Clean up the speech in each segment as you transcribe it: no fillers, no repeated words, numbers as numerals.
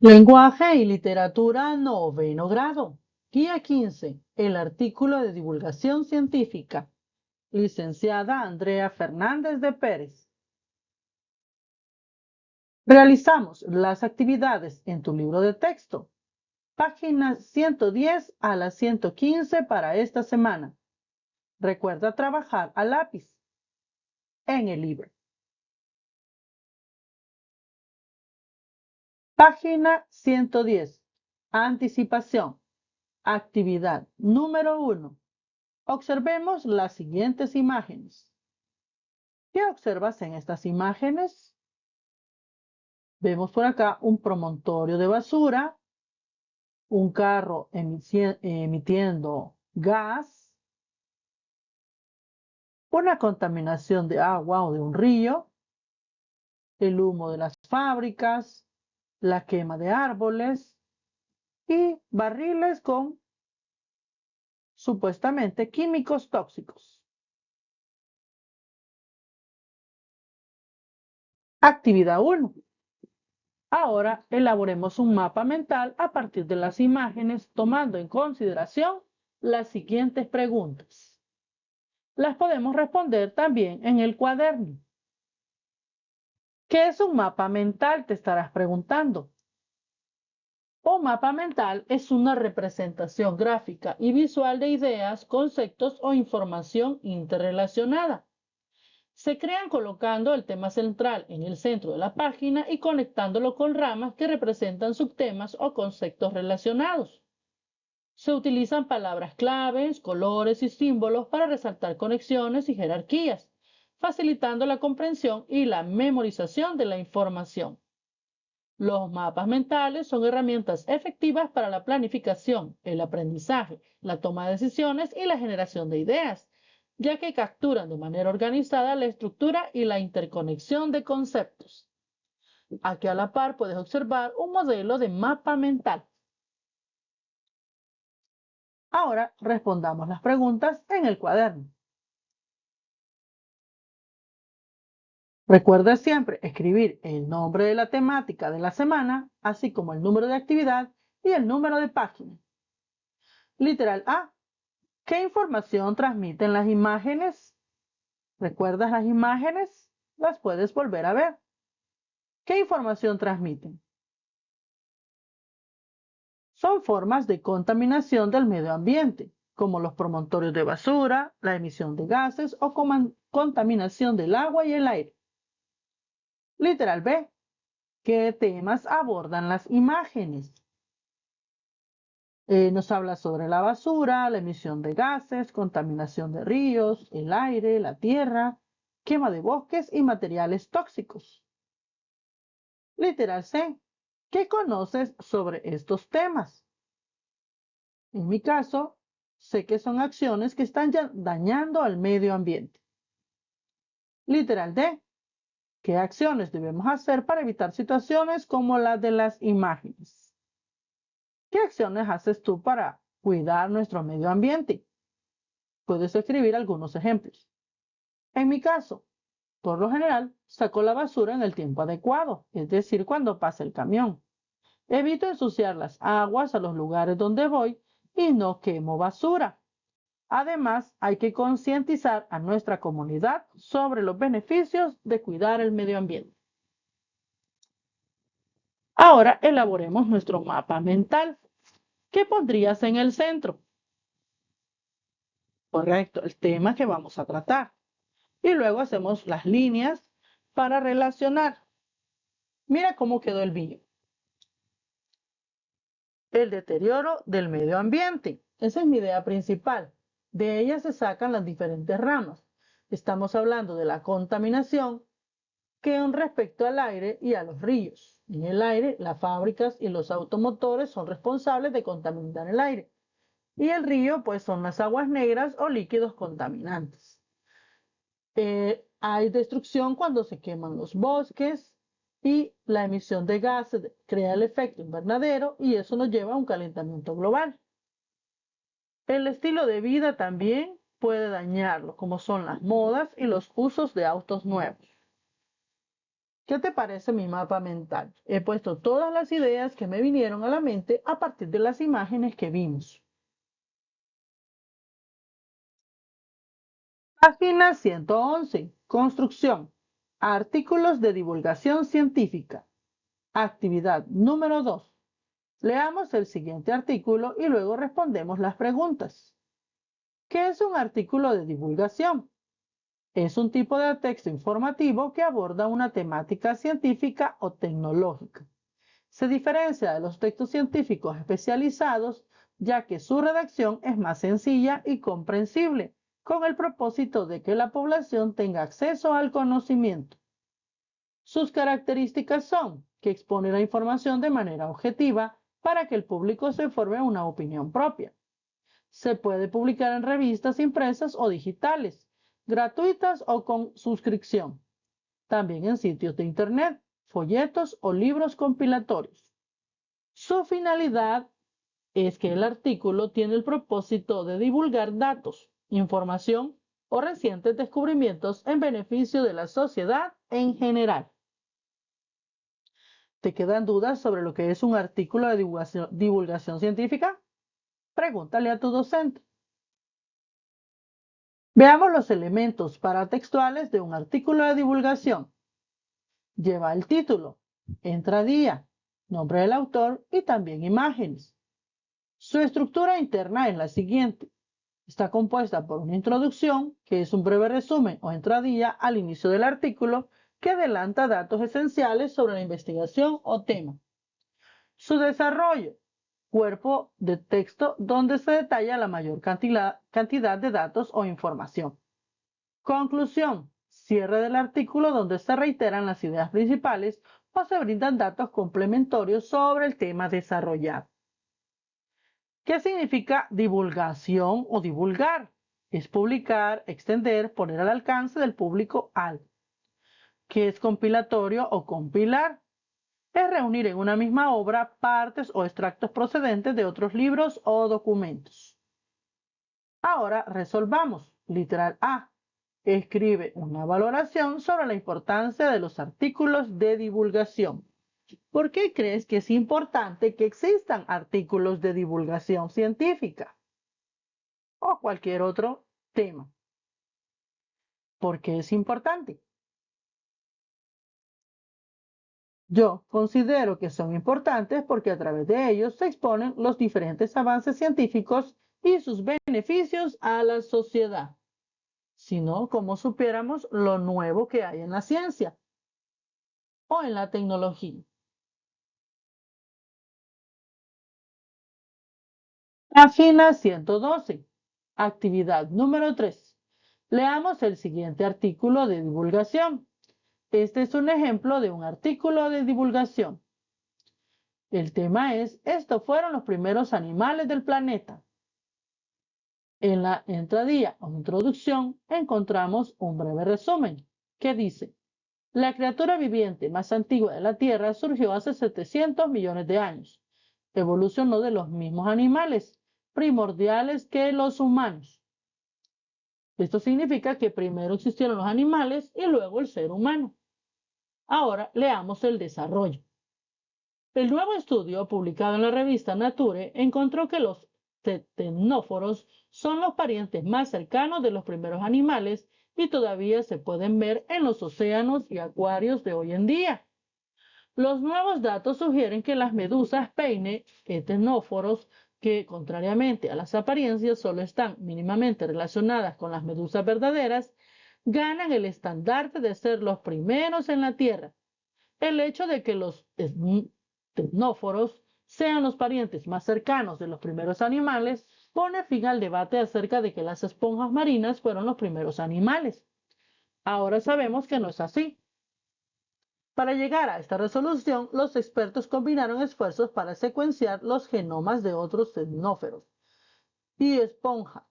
Lenguaje y literatura, noveno grado. Guía 15. El artículo de divulgación científica. Licenciada Andrea Fernández de Pérez. Realizamos las actividades en tu libro de texto. Páginas 110 a la 115 para esta semana. Recuerda trabajar a lápiz en el libro. Página 110. Anticipación. Actividad número 1. Observemos las siguientes imágenes. ¿Qué observas en estas imágenes? Vemos por acá un promontorio de basura, un carro emitiendo gas, una contaminación de agua o de un río, el humo de las fábricas, la quema de árboles y barriles con supuestamente químicos tóxicos. Actividad 1. Ahora elaboremos un mapa mental a partir de las imágenes, tomando en consideración las siguientes preguntas. Las podemos responder también en el cuaderno. ¿Qué es un mapa mental? Te estarás preguntando. Un mapa mental es una representación gráfica y visual de ideas, conceptos o información interrelacionada. Se crean colocando el tema central en el centro de la página y conectándolo con ramas que representan subtemas o conceptos relacionados. Se utilizan palabras claves, colores y símbolos para resaltar conexiones y jerarquías, facilitando la comprensión y la memorización de la información. Los mapas mentales son herramientas efectivas para la planificación, el aprendizaje, la toma de decisiones y la generación de ideas, ya que capturan de manera organizada la estructura y la interconexión de conceptos. Aquí a la par puedes observar un modelo de mapa mental. Ahora respondamos las preguntas en el cuaderno. Recuerda siempre escribir el nombre de la temática de la semana, así como el número de actividad y el número de página. Literal A. ¿Qué información transmiten las imágenes? ¿Recuerdas las imágenes? Las puedes volver a ver. ¿Qué información transmiten? Son formas de contaminación del medio ambiente, como los promontorios de basura, la emisión de gases o contaminación del agua y el aire. Literal B. ¿Qué temas abordan las imágenes? Nos habla sobre la basura, la emisión de gases, contaminación de ríos, el aire, la tierra, quema de bosques y materiales tóxicos. Literal C. ¿Qué conoces sobre estos temas? En mi caso, sé que son acciones que están dañando al medio ambiente. Literal D. ¿Qué acciones debemos hacer para evitar situaciones como las de las imágenes? ¿Qué acciones haces tú para cuidar nuestro medio ambiente? Puedes escribir algunos ejemplos. En mi caso, por lo general, saco la basura en el tiempo adecuado, es decir, cuando pasa el camión. Evito ensuciar las aguas a los lugares donde voy y no quemo basura. Además, hay que concientizar a nuestra comunidad sobre los beneficios de cuidar el medio ambiente. Ahora elaboremos nuestro mapa mental. ¿Qué pondrías en el centro? Correcto, el tema que vamos a tratar. Y luego hacemos las líneas para relacionar. Mira cómo quedó el mío. El deterioro del medio ambiente. Esa es mi idea principal. De ella se sacan las diferentes ramas. Estamos hablando de la contaminación que con respecto al aire y a los ríos. En el aire, las fábricas y los automotores son responsables de contaminar el aire. Y el río, pues, son las aguas negras o líquidos contaminantes. Hay destrucción cuando se queman los bosques y la emisión de gases crea el efecto invernadero y eso nos lleva a un calentamiento global. El estilo de vida también puede dañarlo, como son las modas y los usos de autos nuevos. ¿Qué te parece mi mapa mental? He puesto todas las ideas que me vinieron a la mente a partir de las imágenes que vimos. Página 111. Construcción. Artículos de divulgación científica. Actividad número 2. Leamos el siguiente artículo y luego respondemos las preguntas. ¿Qué es un artículo de divulgación? Es un tipo de texto informativo que aborda una temática científica o tecnológica. Se diferencia de los textos científicos especializados, ya que su redacción es más sencilla y comprensible, con el propósito de que la población tenga acceso al conocimiento. Sus características son que expone la información de manera objetiva para que el público se forme una opinión propia. Se puede publicar en revistas impresas o digitales, gratuitas o con suscripción. También en sitios de Internet, folletos o libros compilatorios. Su finalidad es que el artículo tiene el propósito de divulgar datos, información o recientes descubrimientos en beneficio de la sociedad en general. ¿Te quedan dudas sobre lo que es un artículo de divulgación científica? Pregúntale a tu docente. Veamos los elementos paratextuales de un artículo de divulgación. Lleva el título, entradía, nombre del autor y también imágenes. Su estructura interna es la siguiente. Está compuesta por una introducción, que es un breve resumen o entradilla al inicio del artículo que adelanta datos esenciales sobre la investigación o tema. Su desarrollo, cuerpo de texto donde se detalla la mayor cantidad de datos o información. Conclusión, cierre del artículo donde se reiteran las ideas principales o se brindan datos complementarios sobre el tema desarrollado. ¿Qué significa divulgación o divulgar? Es publicar, extender, poner al alcance del público algo. ¿Qué es compilatorio o compilar? Es reunir en una misma obra partes o extractos procedentes de otros libros o documentos. Ahora resolvamos. Literal A. Escribe una valoración sobre la importancia de los artículos de divulgación. ¿Por qué crees que es importante que existan artículos de divulgación científica o cualquier otro tema? ¿Por qué es importante? Yo considero que son importantes porque a través de ellos se exponen los diferentes avances científicos y sus beneficios a la sociedad. Si no, ¿cómo supiéramos lo nuevo que hay en la ciencia o en la tecnología? Página 112. Actividad número 3. Leamos el siguiente artículo de divulgación. Este es un ejemplo de un artículo de divulgación. El tema es, estos fueron los primeros animales del planeta. En la entradilla o introducción encontramos un breve resumen que dice, la criatura viviente más antigua de la Tierra surgió hace 700 millones de años. Evolucionó de los mismos animales primordiales que los humanos. Esto significa que primero existieron los animales y luego el ser humano. Ahora leamos el desarrollo. El nuevo estudio publicado en la revista Nature encontró que los ctenóforos son los parientes más cercanos de los primeros animales y todavía se pueden ver en los océanos y acuarios de hoy en día. Los nuevos datos sugieren que las medusas peine ctenóforos, que contrariamente a las apariencias solo están mínimamente relacionadas con las medusas verdaderas, ganan el estandarte de ser los primeros en la Tierra. El hecho de que los ctenóforos sean los parientes más cercanos de los primeros animales pone fin al debate acerca de que las esponjas marinas fueron los primeros animales. Ahora sabemos que no es así. Para llegar a esta resolución, los expertos combinaron esfuerzos para secuenciar los genomas de otros ctenóforos y esponjas,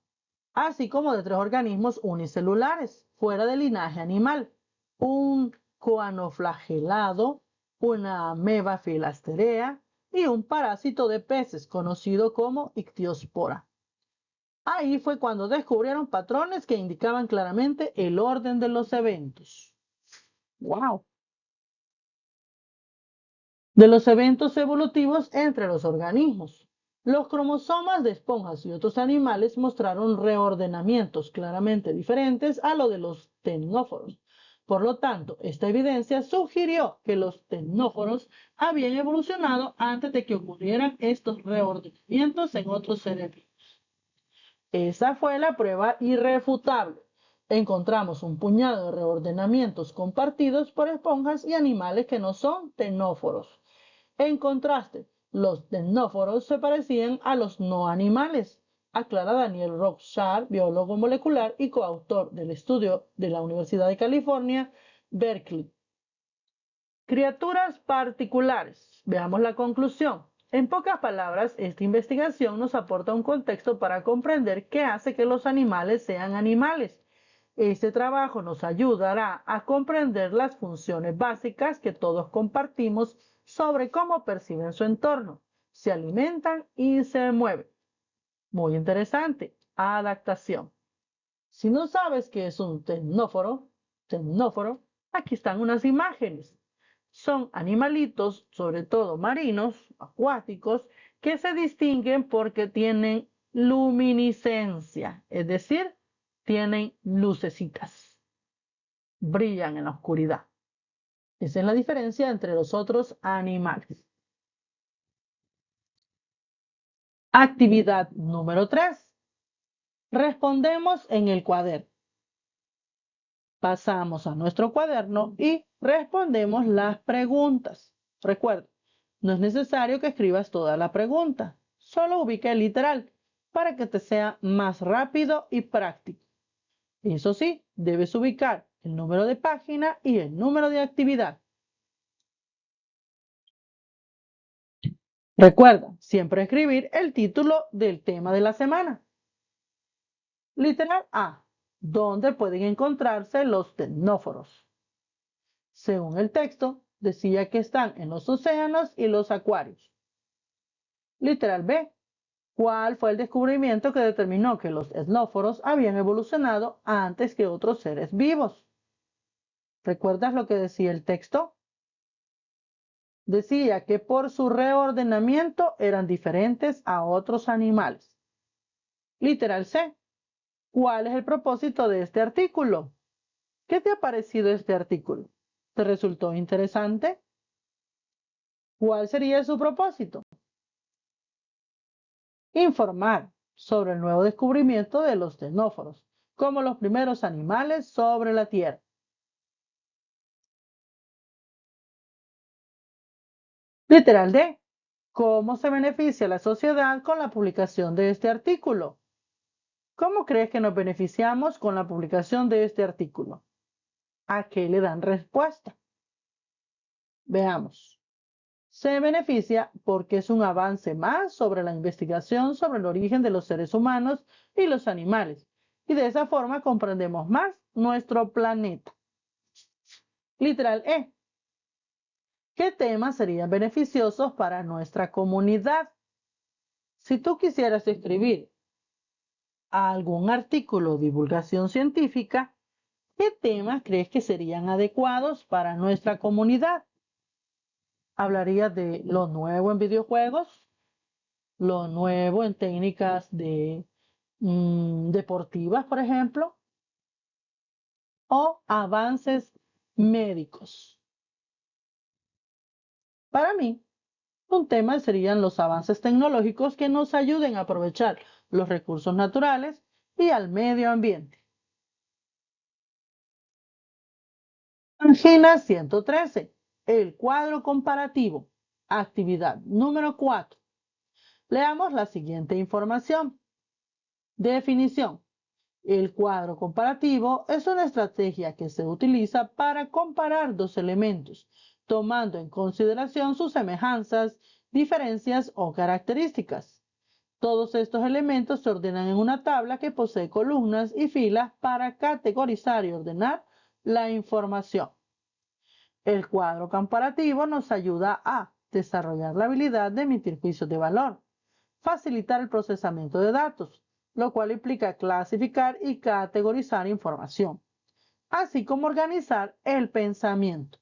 así como de 3 organismos unicelulares, fuera del linaje animal: un coanoflagelado, una ameba filasterea y un parásito de peces conocido como ictiospora. Ahí fue cuando descubrieron patrones que indicaban claramente el orden de los eventos. ¡Wow! De los eventos evolutivos entre los organismos. Los cromosomas de esponjas y otros animales mostraron reordenamientos claramente diferentes a lo de los ctenóforos. Por lo tanto, esta evidencia sugirió que los ctenóforos habían evolucionado antes de que ocurrieran estos reordenamientos en otros seres vivos. Esa fue la prueba irrefutable. Encontramos un puñado de reordenamientos compartidos por esponjas y animales que no son ctenóforos. En contraste, los ctenóforos se parecían a los no animales, aclara Daniel Rothschild, biólogo molecular y coautor del estudio de la Universidad de California, Berkeley. Criaturas particulares. Veamos la conclusión. En pocas palabras, esta investigación nos aporta un contexto para comprender qué hace que los animales sean animales. Este trabajo nos ayudará a comprender las funciones básicas que todos compartimos sobre cómo perciben su entorno, se alimentan y se mueven. Muy interesante. Adaptación. Si no sabes qué es un ctenóforo, aquí están unas imágenes. Son animalitos, sobre todo marinos, acuáticos, que se distinguen porque tienen luminiscencia, es decir, tienen lucecitas, brillan en la oscuridad. Esa es la diferencia entre los otros animales. Actividad número 3. Respondemos en el cuaderno. Pasamos a nuestro cuaderno y respondemos las preguntas. Recuerda, no es necesario que escribas toda la pregunta, solo ubica el literal para que te sea más rápido y práctico. Eso sí, debes ubicar el número de página y el número de actividad. Recuerda siempre escribir el título del tema de la semana. Literal A. ¿Dónde pueden encontrarse los ctenóforos? Según el texto, decía que están en los océanos y los acuarios. Literal B. ¿Cuál fue el descubrimiento que determinó que los ctenóforos habían evolucionado antes que otros seres vivos? ¿Recuerdas lo que decía el texto? Decía que por su reordenamiento eran diferentes a otros animales. Literal C. ¿Cuál es el propósito de este artículo? ¿Qué te ha parecido este artículo? ¿Te resultó interesante? ¿Cuál sería su propósito? Informar sobre el nuevo descubrimiento de los ctenóforos, como los primeros animales sobre la Tierra. Literal D. ¿Cómo se beneficia la sociedad con la publicación de este artículo? ¿Cómo crees que nos beneficiamos con la publicación de este artículo? ¿A qué le dan respuesta? Veamos. Se beneficia porque es un avance más sobre la investigación sobre el origen de los seres humanos y los animales, y de esa forma comprendemos más nuestro planeta. Literal E. ¿Qué temas serían beneficiosos para nuestra comunidad? Si tú quisieras escribir algún artículo de divulgación científica, ¿qué temas crees que serían adecuados para nuestra comunidad? ¿Hablarías de lo nuevo en videojuegos? ¿Lo nuevo en técnicas de deportivas, por ejemplo? ¿O avances médicos? Para mí, un tema serían los avances tecnológicos que nos ayuden a aprovechar los recursos naturales y al medio ambiente. Página 113. El cuadro comparativo. Actividad número 4. Leamos la siguiente información. Definición. El cuadro comparativo es una estrategia que se utiliza para comparar dos elementos, tomando en consideración sus semejanzas, diferencias o características. Todos estos elementos se ordenan en una tabla que posee columnas y filas para categorizar y ordenar la información. El cuadro comparativo nos ayuda a desarrollar la habilidad de emitir juicios de valor, facilitar el procesamiento de datos, lo cual implica clasificar y categorizar información, así como organizar el pensamiento.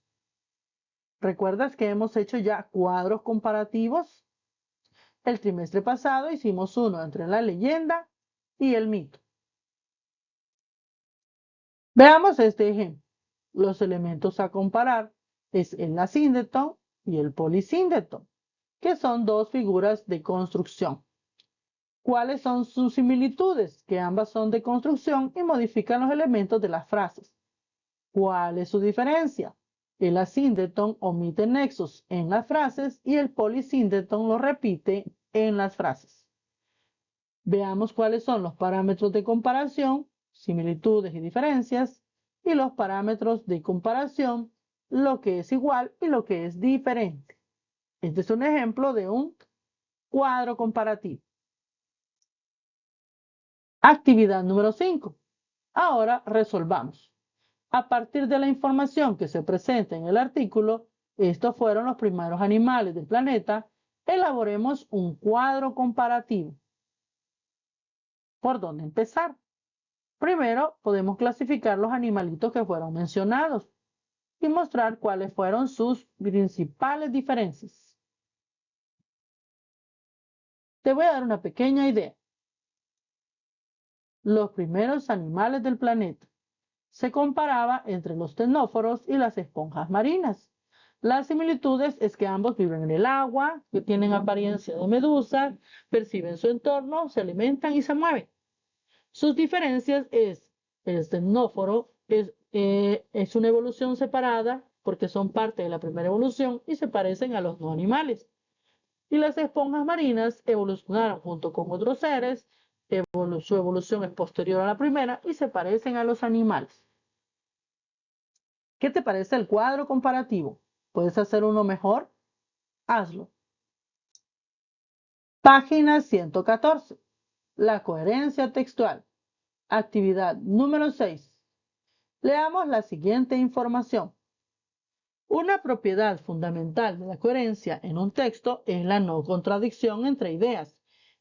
¿Recuerdas que hemos hecho ya cuadros comparativos? El trimestre pasado hicimos uno entre la leyenda y el mito. Veamos este ejemplo. Los elementos a comparar es el asíndeton y el polisíndeton, que son dos figuras de construcción. ¿Cuáles son sus similitudes? Que ambas son de construcción y modifican los elementos de las frases. ¿Cuál es su diferencia? El asíndeton omite nexos en las frases y el polisíndeton lo repite en las frases. Veamos cuáles son los parámetros de comparación, similitudes y diferencias, y los parámetros de comparación, lo que es igual y lo que es diferente. Este es un ejemplo de un cuadro comparativo. Actividad número 5. Ahora resolvamos. A partir de la información que se presenta en el artículo, estos fueron los primeros animales del planeta, elaboremos un cuadro comparativo. ¿Por dónde empezar? Primero, podemos clasificar los animalitos que fueron mencionados y mostrar cuáles fueron sus principales diferencias. Te voy a dar una pequeña idea. Los primeros animales del planeta. Se comparaba entre los ctenóforos y las esponjas marinas. Las similitudes es que ambos viven en el agua, que tienen apariencia de medusa, perciben su entorno, se alimentan y se mueven. Sus diferencias es el ctenóforo es una evolución separada porque son parte de la primera evolución y se parecen a los no animales. Y las esponjas marinas evolucionaron junto con otros seres, su evolución es posterior a la primera y se parecen a los animales. ¿Qué te parece el cuadro comparativo? ¿Puedes hacer uno mejor? Hazlo. Página 114. La coherencia textual. Actividad número 6. Leamos la siguiente información. Una propiedad fundamental de la coherencia en un texto es la no contradicción entre ideas.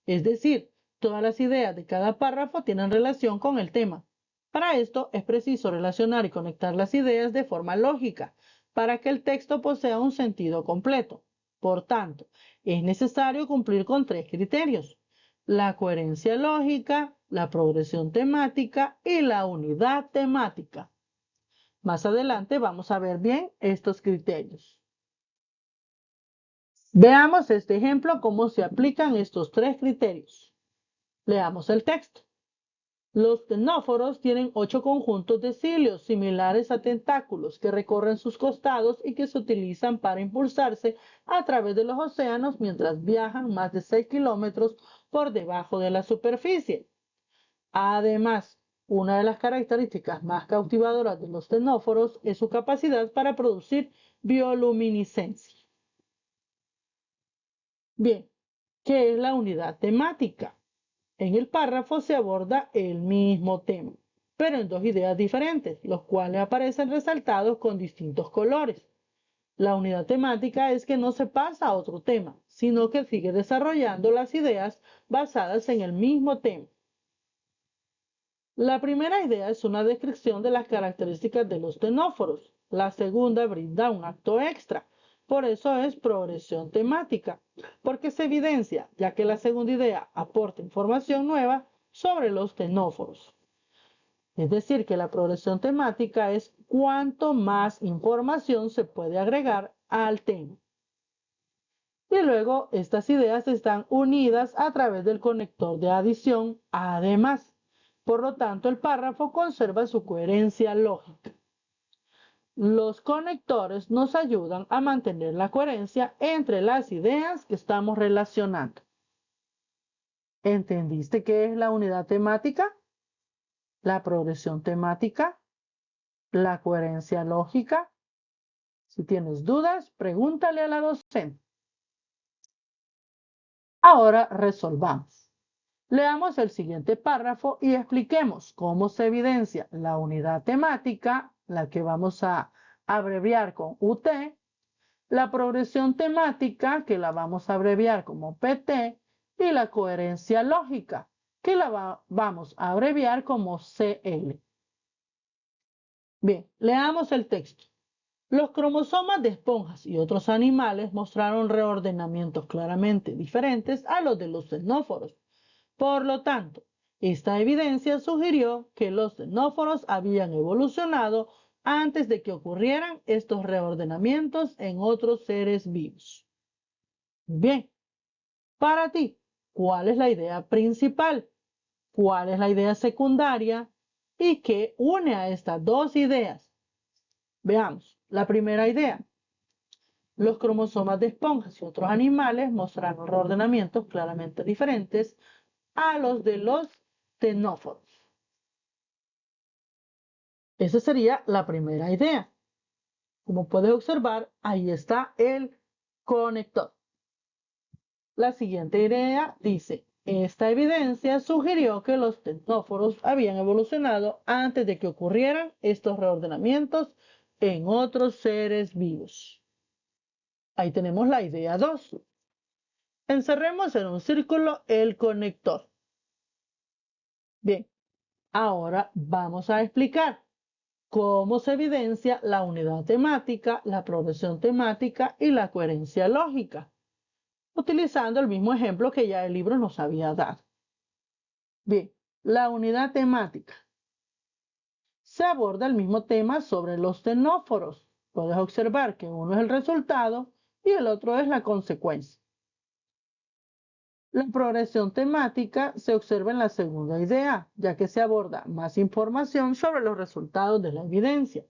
Es decir, todas las ideas de cada párrafo tienen relación con el tema. Para esto es preciso relacionar y conectar las ideas de forma lógica para que el texto posea un sentido completo. Por tanto, es necesario cumplir con tres criterios: la coherencia lógica, la progresión temática y la unidad temática. Más adelante vamos a ver bien estos criterios. Veamos este ejemplo, cómo se aplican estos tres criterios. Leamos el texto. Los ctenóforos tienen 8 conjuntos de cilios similares a tentáculos que recorren sus costados y que se utilizan para impulsarse a través de los océanos mientras viajan más de 6 kilómetros por debajo de la superficie. Además, una de las características más cautivadoras de los ctenóforos es su capacidad para producir bioluminiscencia. Bien, ¿qué es la unidad temática? En el párrafo se aborda el mismo tema, pero en dos ideas diferentes, los cuales aparecen resaltados con distintos colores. La unidad temática es que no se pasa a otro tema, sino que sigue desarrollando las ideas basadas en el mismo tema. La primera idea es una descripción de las características de los ctenóforos. La segunda brinda un acto extra. Por eso es progresión temática, porque se evidencia, ya que la segunda idea aporta información nueva sobre los ctenóforos. Es decir, que la progresión temática es cuanto más información se puede agregar al tema. Y luego estas ideas están unidas a través del conector de adición además. Por lo tanto, el párrafo conserva su coherencia lógica. Los conectores nos ayudan a mantener la coherencia entre las ideas que estamos relacionando. ¿Entendiste qué es la unidad temática? La progresión temática, la coherencia lógica. Si tienes dudas, pregúntale a la docente. Ahora resolvamos. Leamos el siguiente párrafo y expliquemos cómo se evidencia la unidad temática, la que vamos a abreviar con UT, la progresión temática, que la vamos a abreviar como PT, y la coherencia lógica, que la vamos a abreviar como CL. Bien, leamos el texto. Los cromosomas de esponjas y otros animales mostraron reordenamientos claramente diferentes a los de los xenóforos. Por lo tanto, esta evidencia sugirió que los xenóforos habían evolucionado antes de que ocurrieran estos reordenamientos en otros seres vivos. Bien, para ti, ¿cuál es la idea principal? ¿Cuál es la idea secundaria? ¿Y qué une a estas dos ideas? Veamos, la primera idea. Los cromosomas de esponjas y otros animales mostraron reordenamientos claramente diferentes a los de los xenóforos. Esa sería la primera idea. Como puedes observar, ahí está el conector. La siguiente idea dice, esta evidencia sugirió que los xenóforos habían evolucionado antes de que ocurrieran estos reordenamientos en otros seres vivos. Ahí tenemos la idea 2. Encerremos en un círculo el conector. Bien, ahora vamos a explicar cómo se evidencia la unidad temática, la progresión temática y la coherencia lógica, utilizando el mismo ejemplo que ya el libro nos había dado. Bien, la unidad temática. Se aborda el mismo tema sobre los xenóforos. Puedes observar que uno es el resultado y el otro es la consecuencia. La progresión temática se observa en la segunda idea, ya que se aborda más información sobre los resultados de la evidencia.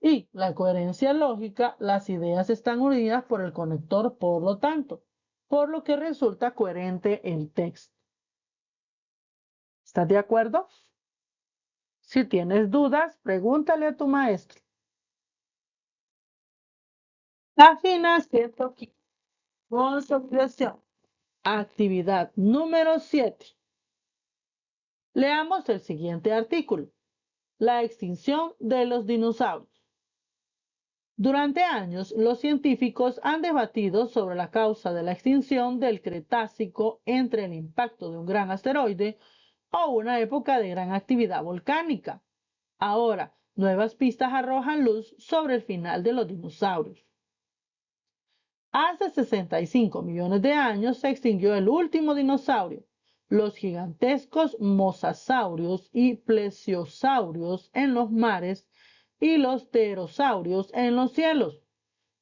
Y la coherencia lógica, las ideas están unidas por el conector, por lo tanto, por lo que resulta coherente el texto. ¿Estás de acuerdo? Si tienes dudas, pregúntale a tu maestro. Página 115. Consolidación. Actividad número 7. Leamos el siguiente artículo. La extinción de los dinosaurios. Durante años, los científicos han debatido sobre la causa de la extinción del Cretácico entre el impacto de un gran asteroide o una época de gran actividad volcánica. Ahora, nuevas pistas arrojan luz sobre el final de los dinosaurios. Hace 65 millones de años se extinguió el último dinosaurio, los gigantescos mosasaurios y plesiosaurios en los mares y los pterosaurios en los cielos.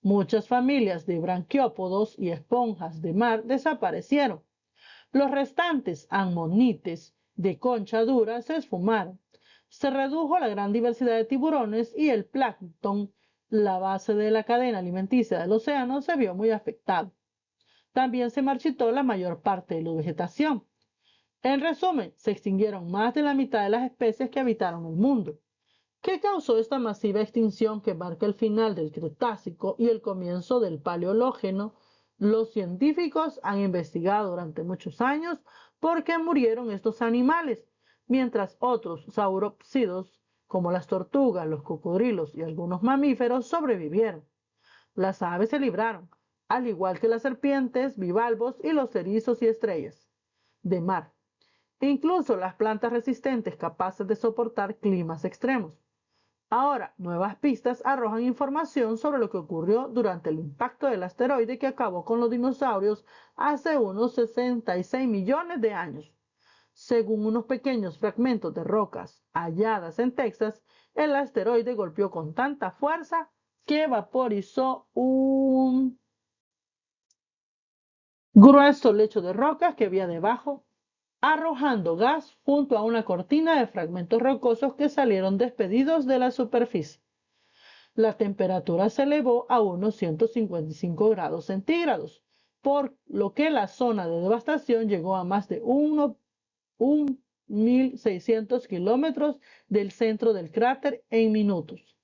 Muchas familias de branquiópodos y esponjas de mar desaparecieron. Los restantes amonites de concha dura se esfumaron. Se redujo la gran diversidad de tiburones y el plancton, la base de la cadena alimenticia del océano, se vio muy afectado. También se marchitó la mayor parte de la vegetación. En resumen, se extinguieron más de la mitad de las especies que habitaron el mundo. ¿Qué causó esta masiva extinción que marca el final del Cretácico y el comienzo del Paleológeno? Los científicos han investigado durante muchos años por qué murieron estos animales, mientras otros saurópsidos, como las tortugas, los cocodrilos y algunos mamíferos, sobrevivieron. Las aves se libraron, al igual que las serpientes, bivalvos y los erizos y estrellas de mar. Incluso las plantas resistentes capaces de soportar climas extremos. Ahora, nuevas pistas arrojan información sobre lo que ocurrió durante el impacto del asteroide que acabó con los dinosaurios hace unos 66 millones de años. Según unos pequeños fragmentos de rocas halladas en Texas, el asteroide golpeó con tanta fuerza que vaporizó un grueso lecho de rocas que había debajo, arrojando gas junto a una cortina de fragmentos rocosos que salieron despedidos de la superficie. La temperatura se elevó a unos 155 grados centígrados, por lo que la zona de devastación llegó a más de 1.600 kilómetros del centro del cráter en minutos.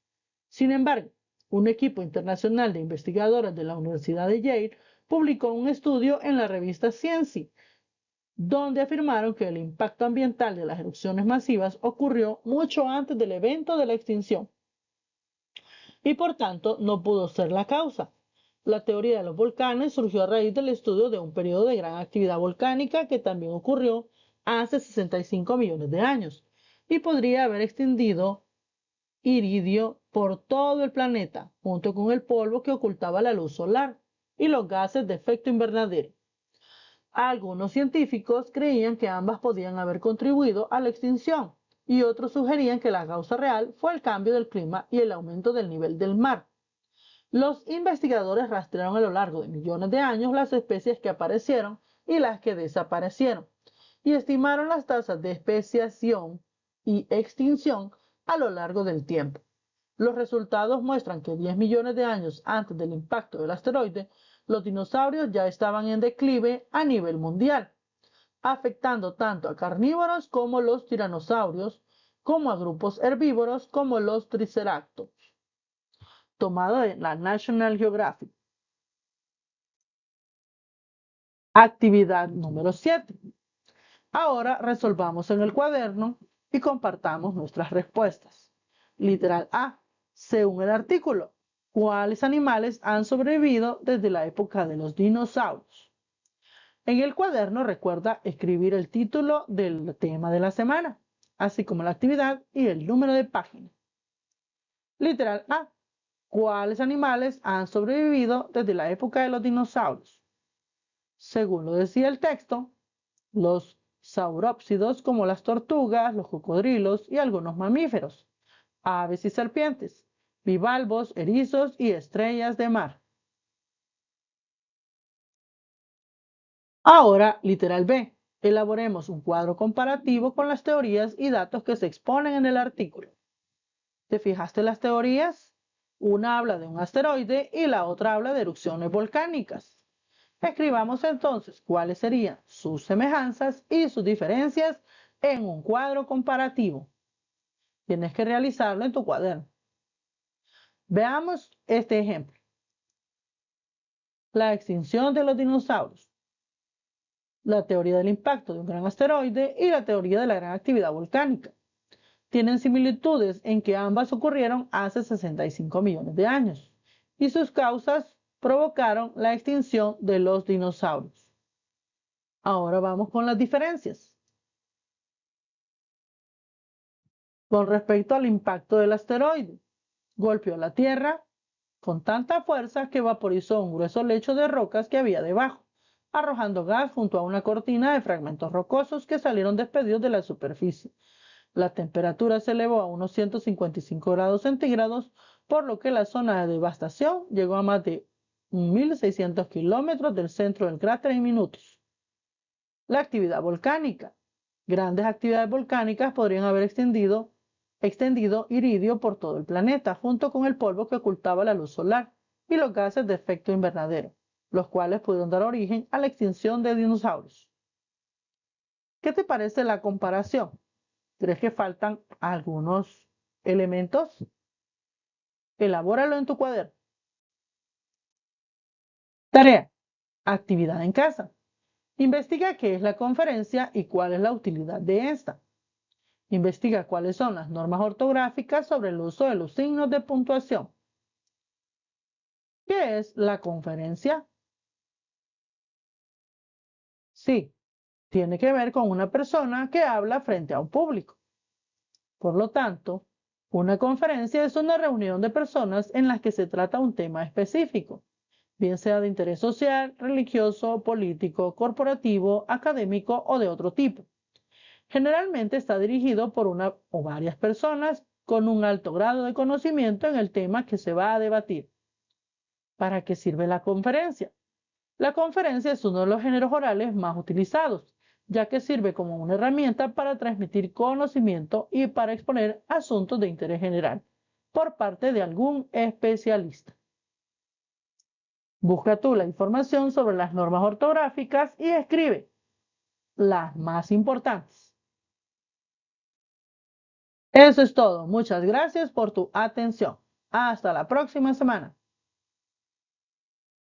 Sin embargo, un equipo internacional de investigadores de la Universidad de Yale publicó un estudio en la revista Science, donde afirmaron que el impacto ambiental de las erupciones masivas ocurrió mucho antes del evento de la extinción y por tanto no pudo ser la causa. La teoría de los volcanes surgió a raíz del estudio de un periodo de gran actividad volcánica que también ocurrió hace 65 millones de años y podría haber extendido iridio por todo el planeta, junto con el polvo que ocultaba la luz solar y los gases de efecto invernadero. Algunos científicos creían que ambas podían haber contribuido a la extinción y otros sugerían que la causa real fue el cambio del clima y el aumento del nivel del mar. Los investigadores rastrearon a lo largo de millones de años las especies que aparecieron y las que desaparecieron, y estimaron las tasas de especiación y extinción a lo largo del tiempo. Los resultados muestran que 10 millones de años antes del impacto del asteroide, los dinosaurios ya estaban en declive a nivel mundial, afectando tanto a carnívoros como los tiranosaurios, como a grupos herbívoros como los triceratops. Tomado de la National Geographic. Actividad número 7. Ahora resolvamos en el cuaderno y compartamos nuestras respuestas. Literal A. Según el artículo, ¿cuáles animales han sobrevivido desde la época de los dinosaurios? En el cuaderno recuerda escribir el título del tema de la semana, así como la actividad y el número de página. Literal A. ¿Cuáles animales han sobrevivido desde la época de los dinosaurios? Según lo decía el texto, los saurópsidos como las tortugas, los cocodrilos y algunos mamíferos, aves y serpientes, bivalvos, erizos y estrellas de mar. Ahora, literal B, elaboremos un cuadro comparativo con las teorías y datos que se exponen en el artículo. ¿Te fijaste las teorías? Una habla de un asteroide y la otra habla de erupciones volcánicas. Escribamos entonces cuáles serían sus semejanzas y sus diferencias en un cuadro comparativo. Tienes que realizarlo en tu cuaderno. Veamos este ejemplo. La extinción de los dinosaurios, la teoría del impacto de un gran asteroide y la teoría de la gran actividad volcánica. Tienen similitudes en que ambas ocurrieron hace 65 millones de años y sus causas provocaron la extinción de los dinosaurios. Ahora vamos con las diferencias. Con respecto al impacto del asteroide, golpeó la Tierra con tanta fuerza que vaporizó un grueso lecho de rocas que había debajo, arrojando gas junto a una cortina de fragmentos rocosos que salieron despedidos de la superficie. La temperatura se elevó a unos 155 grados centígrados, por lo que la zona de devastación llegó a más de 1.600 kilómetros del centro del cráter en minutos. La actividad volcánica. Grandes actividades volcánicas podrían haber extendido iridio por todo el planeta, junto con el polvo que ocultaba la luz solar y los gases de efecto invernadero, los cuales pudieron dar origen a la extinción de dinosaurios. ¿Qué te parece la comparación? ¿Crees que faltan algunos elementos? Elabóralo en tu cuaderno. Tarea. Actividad en casa. Investiga qué es la conferencia y cuál es la utilidad de esta. Investiga cuáles son las normas ortográficas sobre el uso de los signos de puntuación. ¿Qué es la conferencia? Sí, tiene que ver con una persona que habla frente a un público. Por lo tanto, una conferencia es una reunión de personas en las que se trata un tema específico, bien sea de interés social, religioso, político, corporativo, académico o de otro tipo. Generalmente está dirigido por una o varias personas con un alto grado de conocimiento en el tema que se va a debatir. ¿Para qué sirve la conferencia? La conferencia es uno de los géneros orales más utilizados, ya que sirve como una herramienta para transmitir conocimiento y para exponer asuntos de interés general por parte de algún especialista. Busca tú la información sobre las normas ortográficas y escribe las más importantes. Eso es todo. Muchas gracias por tu atención. Hasta la próxima semana.